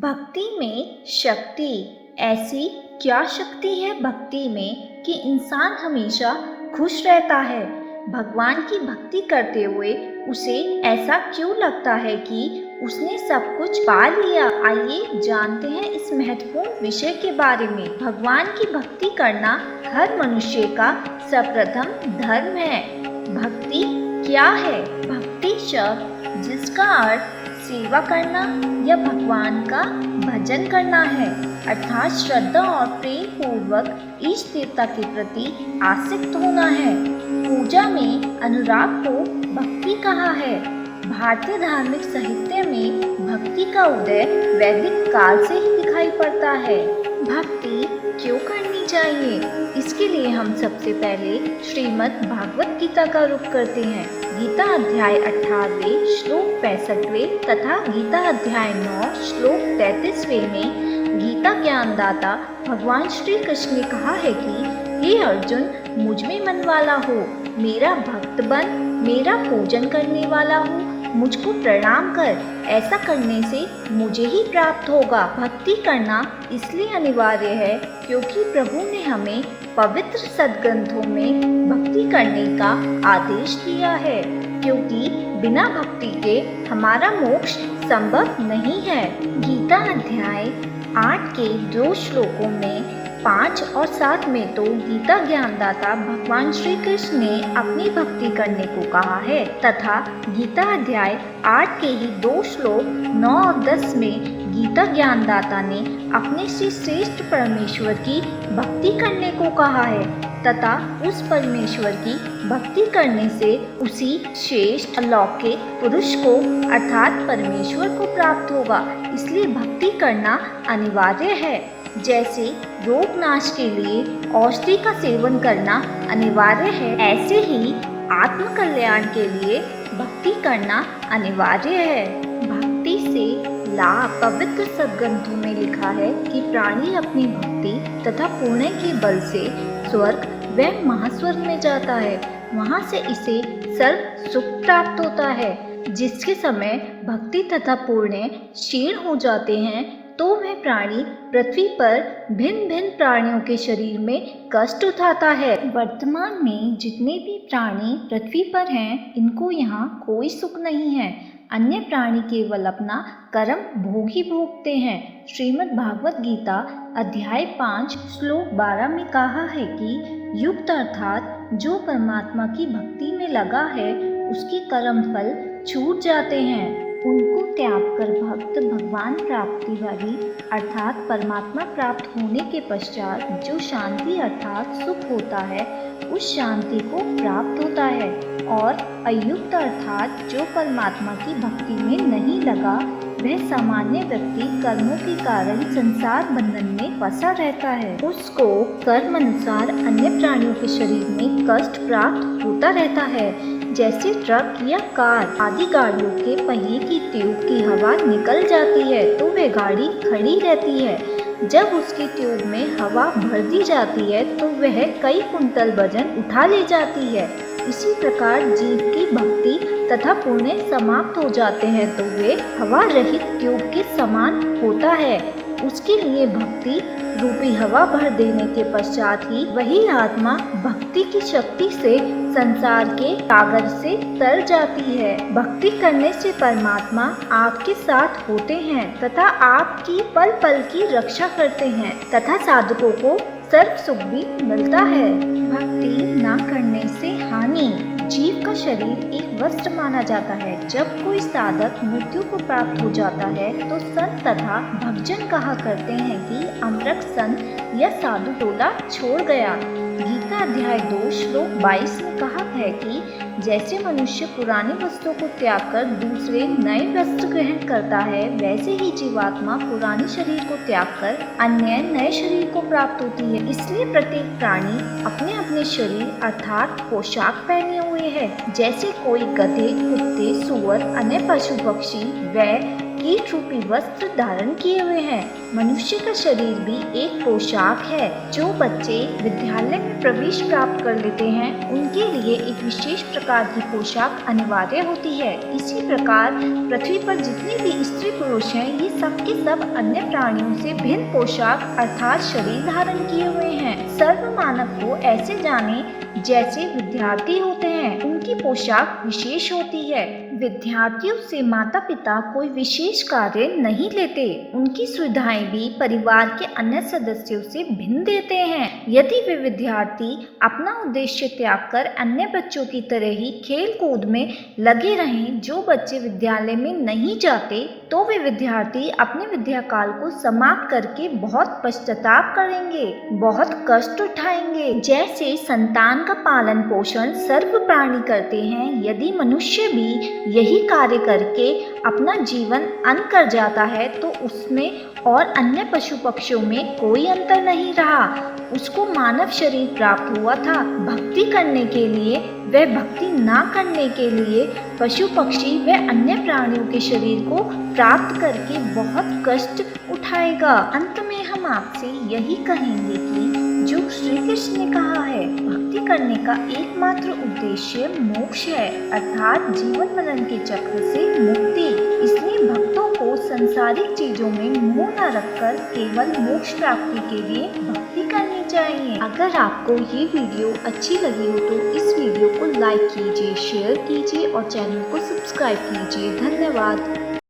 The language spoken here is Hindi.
भक्ति में शक्ति। ऐसी क्या शक्ति है भक्ति में कि इंसान हमेशा खुश रहता है। भगवान की भक्ति करते हुए उसे ऐसा क्यों लगता है कि उसने सब कुछ पा लिया। आइए जानते हैं इस महत्वपूर्ण विषय के बारे में। भगवान की भक्ति करना हर मनुष्य का सर्वप्रथम धर्म है। भक्ति क्या है? भक्ति शब्द जिसका अर्थ सेवा करना या भगवान का भजन करना है, अर्थात श्रद्धा और प्रेम पूर्वक इष्ट देवता के प्रति आसक्त होना है। पूजा में अनुराग को भक्ति कहा है। भारतीय धार्मिक साहित्य में भक्ति का उदय वैदिक काल से ही दिखाई पड़ता है। भक्ति क्यों करनी चाहिए, इसके लिए हम सबसे पहले श्रीमद् भागवत गीता का रुख करते हैं। गीता अध्याय 18वें श्लोक 65वें तथा गीता अध्याय 9 श्लोक 33वें में गीता ज्ञानदाता भगवान श्री कृष्ण ने कहा है कि हे अर्जुन, मुझ में मन वाला हो, मेरा भक्त बन, मेरा पूजन करने वाला हो, मुझको प्रणाम कर। ऐसा करने से मुझे ही प्राप्त होगा। भक्ति करना इसलिए अनिवार्य है क्योंकि प्रभु ने हमें पवित्र सद्ग्रंथों में भक्ति करने का आदेश दिया है, क्योंकि बिना भक्ति के हमारा मोक्ष संभव नहीं है। गीता अध्याय 8 के 2 श्लोकों में 5 और 7 में तो गीता ज्ञानदाता भगवान श्री कृष्ण ने अपनी भक्ति करने को कहा है, तथा गीता अध्याय 8 के ही 2 श्लोक 9 और 10 में गीता ज्ञानदाता ने अपने से श्रेष्ठ परमेश्वर की भक्ति करने को कहा है, तथा उस परमेश्वर की भक्ति करने से उसी श्रेष्ठ अलौकिक पुरुष को अर्थात परमेश्वर को प्राप्त होगा। इसलिए भक्ति करना अनिवार्य है। जैसे रोग नाश के लिए औषधि का सेवन करना अनिवार्य है, ऐसे ही आत्म कल्याण के लिए भक्ति करना अनिवार्य है। भक्ति से लाभ। पवित्र सद्ग्रंथों में लिखा है कि प्राणी अपनी भक्ति तथा पुण्य के बल से स्वर्ग व महास्वर्ग में जाता है। वहाँ से इसे सर्व सुख प्राप्त होता है। जिसके समय भक्ति तथा पुण्य क्षीण हो जाते हैं तो वह प्राणी पृथ्वी पर भिन्न भिन्न प्राणियों के शरीर में कष्ट उठाता है। वर्तमान में जितने भी प्राणी पृथ्वी पर हैं, इनको यहाँ कोई सुख नहीं है। अन्य प्राणी केवल अपना कर्म भोग ही भोगते हैं। श्रीमद् भागवत गीता अध्याय 5 श्लोक 12 में कहा है कि युक्त अर्थात जो परमात्मा की भक्ति में लगा है, उसके कर्म फल छूट जाते हैं। उनको त्याग कर भक्त भगवान प्राप्ति वाली अर्थात परमात्मा प्राप्त होने के पश्चात जो शांति अर्थात सुख होता है, उस शांति को प्राप्त होता है। और अयुक्त अर्थात जो परमात्मा की भक्ति में नहीं लगा, वह सामान्य व्यक्ति कर्मों के कारण संसार बंधन में फंसा रहता है। उसको कर्म अनुसार अन्य प्राणियों के शरीर में कष्ट प्राप्त होता रहता है। जैसे ट्रक या कार आदि गाड़ियों के पहिए की ट्यूब की हवा निकल जाती है तो वह गाड़ी खड़ी रहती है। जब उसकी ट्यूब में हवा भर दी जाती है तो वह कई कुंटल वजन उठा ले जाती है। इसी प्रकार जीव की भक्ति तथा पुण्य समाप्त हो जाते हैं तो वे हवा रहित ट्यूब के समान होता है। उसके लिए भक्ति रूपी हवा भर देने के पश्चात ही वही आत्मा भक्ति की शक्ति से संसार के कागज से तर जाती है। भक्ति करने से परमात्मा आपके साथ होते हैं तथा आपकी पल पल की रक्षा करते हैं तथा साधकों को सर्व सुख भी मिलता है। भक्ति न करने से हानि। जीव का शरीर एक वस्त्र माना जाता है। जब कोई साधक मृत्यु को प्राप्त हो जाता है तो संत तथा भक्तजन कहा करते हैं कि अमृत संत या साधु टोला छोड़ गया। गीता अध्याय 2 श्लोक 22 में कहा है कि जैसे मनुष्य पुराने वस्त्रों को त्याग कर दूसरे नए वस्त्र ग्रहण करता है, वैसे ही जीवात्मा पुराने शरीर को त्याग कर अन्य नए शरीर को प्राप्त होती है। इसलिए प्रत्येक प्राणी अपने अपने शरीर अर्थात पोशाक पहने हुए है। जैसे कोई गधे, कुत्ते, सुअर, अन्य पशु पक्षी व कीट रूपी वस्त्र धारण किए हुए हैं। मनुष्य का शरीर भी एक पोशाक है। जो बच्चे विद्यालय में प्रवेश प्राप्त कर लेते हैं उनके लिए एक विशेष प्रकार की पोशाक अनिवार्य होती है। इसी प्रकार पृथ्वी पर जितने भी स्त्री पुरुष हैं ये सब के सब अन्य प्राणियों से भिन्न पोशाक अर्थात शरीर धारण किए हुए हैं। सर्व मानव को ऐसे जाने जैसे विद्यार्थी होते हैं उनकी पोशाक विशेष होती है। विद्यार्थियों से माता पिता कोई विशेष कार्य नहीं लेते। उनकी सुविधाएं भी परिवार के अन्य सदस्यों से भिन्न देते हैं। यदि वे विद्यार्थी अपना उद्देश्य त्याग कर अन्य बच्चों की तरह ही खेल कूद में लगे रहें, जो बच्चे विद्यालय में नहीं जाते, तो वे विद्यार्थी अपने विद्या काल को समाप्त करके बहुत पश्चाताप करेंगे, बहुत कष्ट उठाएंगे। जैसे संतान का पालन पोषण सर्व प्राणी करते हैं, यदि मनुष्य भी यही कार्य करके अपना जीवन अंत कर जाता है तो उसमें और अन्य पशु पक्षियों में कोई अंतर नहीं रहा। उसको मानव शरीर प्राप्त हुआ था भक्ति करने के लिए, वह भक्ति ना करने के लिए पशु पक्षी व अन्य प्राणियों के शरीर को प्राप्त करके बहुत कष्ट उठाएगा। अंत में हम आपसे यही कहेंगे कि जो श्री कृष्ण ने कहा है, भक्ति करने का एकमात्र उद्देश्य मोक्ष है, अर्थात जीवन मरण के चक्र से मुक्ति। इसलिए भक्तों को संसारिक चीजों में मोह न रखकर केवल मोक्ष प्राप्ति के लिए भक्ति करनी चाहिए। अगर आपको ये वीडियो अच्छी लगी हो तो इस वीडियो को लाइक कीजिए, शेयर कीजिए और चैनल को सब्सक्राइब कीजिए। धन्यवाद।